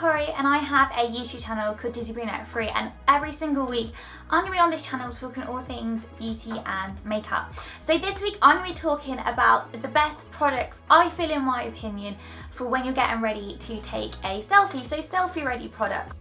Corrie and I have a YouTube channel called Dizzy Brunette Free, and every single week I'm going to be on this channel talking all things beauty and makeup. So this week I'm going to be talking about the best products, I feel in my opinion, for when you're getting ready to take a selfie, so selfie-ready products.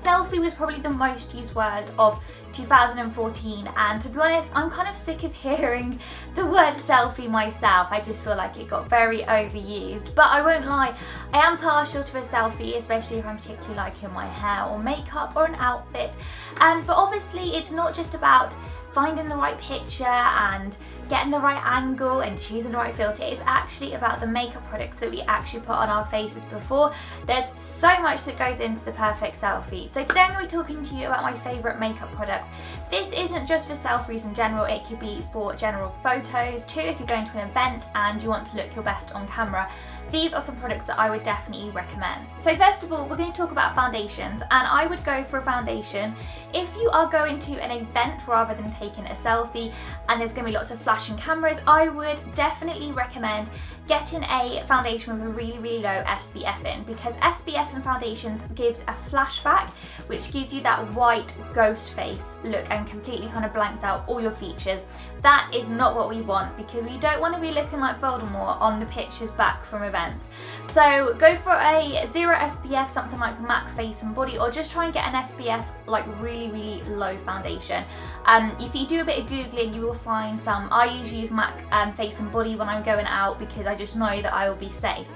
Selfie was probably the most used word of 2014, and to be honest, I'm kind of sick of hearing the word selfie myself. I just feel like it got very overused, but I won't lie, I am partial to a selfie, especially if I'm particularly liking my hair or makeup or an outfit. But obviously it's not just about finding the right picture and getting the right angle and choosing the right filter. It's actually about the makeup products that we actually put on our faces before. There's so much that goes into the perfect selfie. So today I'm going to be talking to you about my favourite makeup products. This isn't just for selfies in general, it could be for general photos too, if you're going to an event and you want to look your best on camera. These are some products that I would definitely recommend. So first of all, we're going to talk about foundations, and I would go for a foundation if you are going to an event rather than taking a selfie and there's going to be lots of flashing cameras. I would definitely recommend getting a foundation with a really low SPF in, because SPF in foundations gives a flashback which gives you that white ghost face look and completely kind of blanks out all your features. That is not what we want, because we don't want to be looking like Voldemort on the pictures back from events. So go for a zero SPF, something like MAC Face and Body, or just try and get an SPF like really low foundation. If you do a bit of googling, you will find some. I usually use MAC Face and Body when I'm going out because I just know that I will be safe.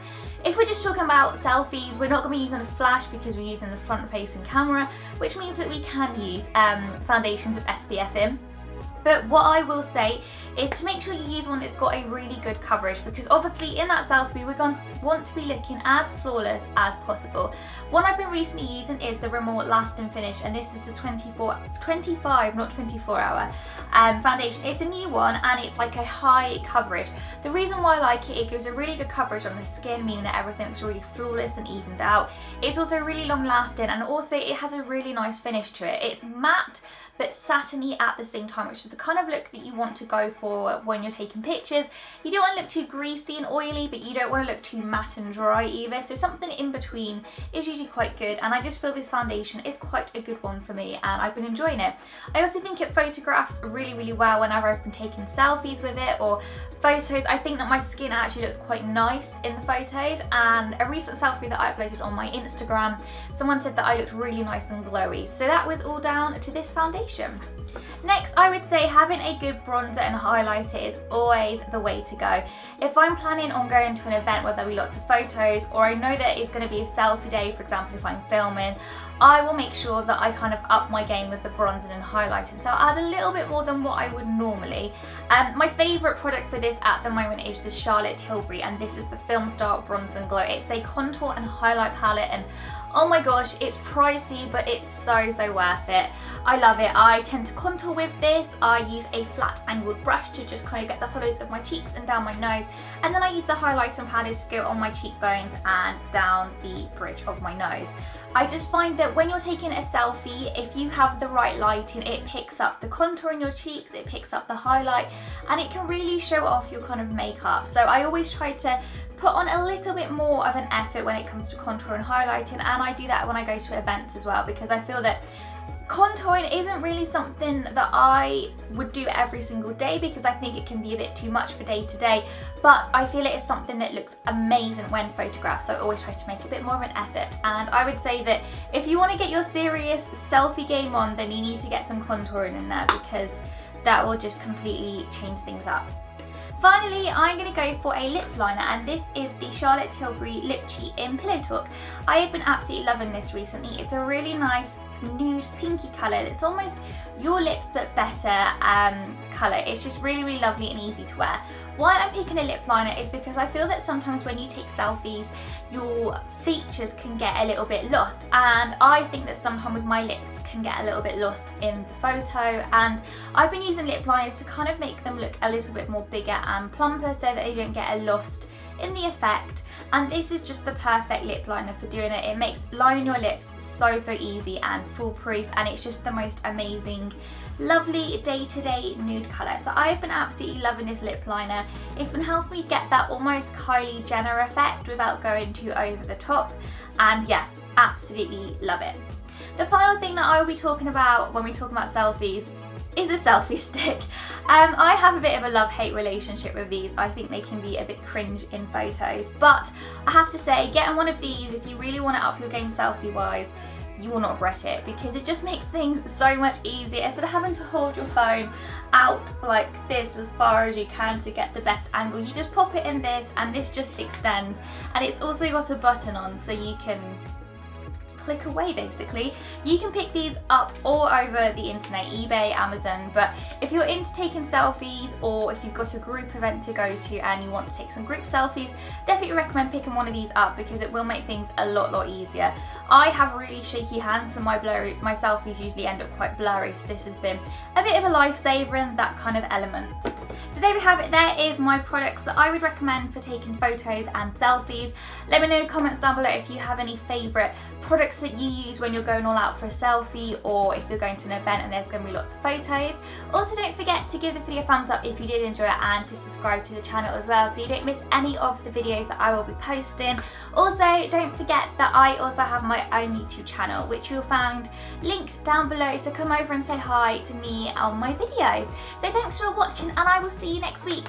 If we're just talking about selfies, we're not going to be using a flash because we're using the front facing camera, which means that we can use foundations with SPF in. But what I will say is to make sure you use one that's got a really good coverage, because obviously in that selfie we're going to want to be looking as flawless as possible. One I've been recently using is the Rimmel Last and Finish, and this is the 25, not 24 hour foundation. It's a new one and it's like a high coverage. The reason why I like it, it gives a really good coverage on the skin, meaning that everything's really flawless and evened out. It's also really long lasting, and also it has a really nice finish to it. It's matte but satiny at the same time, which is the kind of look that you want to go for when you're taking pictures. You don't want to look too greasy and oily, but you don't want to look too matte and dry either, so something in between is usually quite good, and I just feel this foundation is quite a good one for me and I've been enjoying it. I also think it photographs really well whenever I've been taking selfies with it or photos. I think that my skin actually looks quite nice in the photos, and a recent selfie that I uploaded on my Instagram, someone said that I looked really nice and glowy, so that was all down to this foundation. Next, I would say having a good bronzer and highlighter is always the way to go. If I'm planning on going to an event where there'll be lots of photos, or I know that it's going to be a selfie day, for example if I'm filming, I will make sure that I kind of up my game with the bronzing and highlighting, so I'll add a little bit more than what I would normally. My favourite product for this at the moment is the Charlotte Tilbury, and this is the Film Star Bronze and Glow. It's a contour and highlight palette, and oh my gosh, it's pricey but it's so worth it. I love it. I tend to contour with this. I use a flat angled brush to just kind of get the hollows of my cheeks and down my nose, and then I use the highlighter palette to go on my cheekbones and down the bridge of my nose. I just find that when you're taking a selfie, if you have the right lighting, it picks up the contour in your cheeks, it picks up the highlight, and it can really show off your kind of makeup. So I always try to put on a little bit more of an effort when it comes to contour and highlighting, and I do that when I go to events as well, because I feel that contouring isn't really something that I would do every single day, because I think it can be a bit too much for day to day, but I feel it is something that looks amazing when photographed, so I always try to make a bit more of an effort. And I would say that if you want to get your serious selfie game on, then you need to get some contouring in there, because that will just completely change things up. Finally, I'm going to go for a lip liner, and this is the Charlotte Tilbury Lip Cheat in Pillow Talk. I have been absolutely loving this recently. It's a really nice nude pinky colour. It's almost your lips but better colour. It's just really lovely and easy to wear. Why I'm picking a lip liner is because I feel that sometimes when you take selfies your features can get a little bit lost, and I think that sometimes my lips can get a little bit lost in the photo, and I've been using lip liners to kind of make them look a little bit more bigger and plumper so that they don't get lost in the effect. And this is just the perfect lip liner for doing it. It makes lining your lips so easy and foolproof, and it's just the most amazing, lovely day-to-day nude colour. So I've been absolutely loving this lip liner. It's been helping me get that almost Kylie Jenner effect without going too over the top, and yeah, absolutely love it. The final thing that I will be talking about when we talk about selfies is the selfie stick. I have a bit of a love-hate relationship with these. I think they can be a bit cringe in photos, but I have to say, getting one of these, if you really want to up your game selfie-wise, you will not regret it, because it just makes things so much easier. Instead of having to hold your phone out like this as far as you can to get the best angle, you just pop it in this and this just extends, and it's also got a button on so you can click away basically. You can pick these up all over the internet, eBay, Amazon, but if you're into taking selfies, or if you've got a group event to go to and you want to take some group selfies, definitely recommend picking one of these up, because it will make things a lot easier. I have really shaky hands, so my selfies usually end up quite blurry, so this has been a bit of a lifesaver in that kind of element. So there we have it. There is my products that I would recommend for taking photos and selfies. Let me know in the comments down below if you have any favourite products that you use when you're going all out for a selfie, or if you're going to an event and there's going to be lots of photos. Also, don't forget to give the video a thumbs up if you did enjoy it, and to subscribe to the channel as well so you don't miss any of the videos that I will be posting. Also, don't forget that I also have my own YouTube channel, which you'll find linked down below, so come over and say hi to me on my videos. So thanks for watching, and I will see you next week.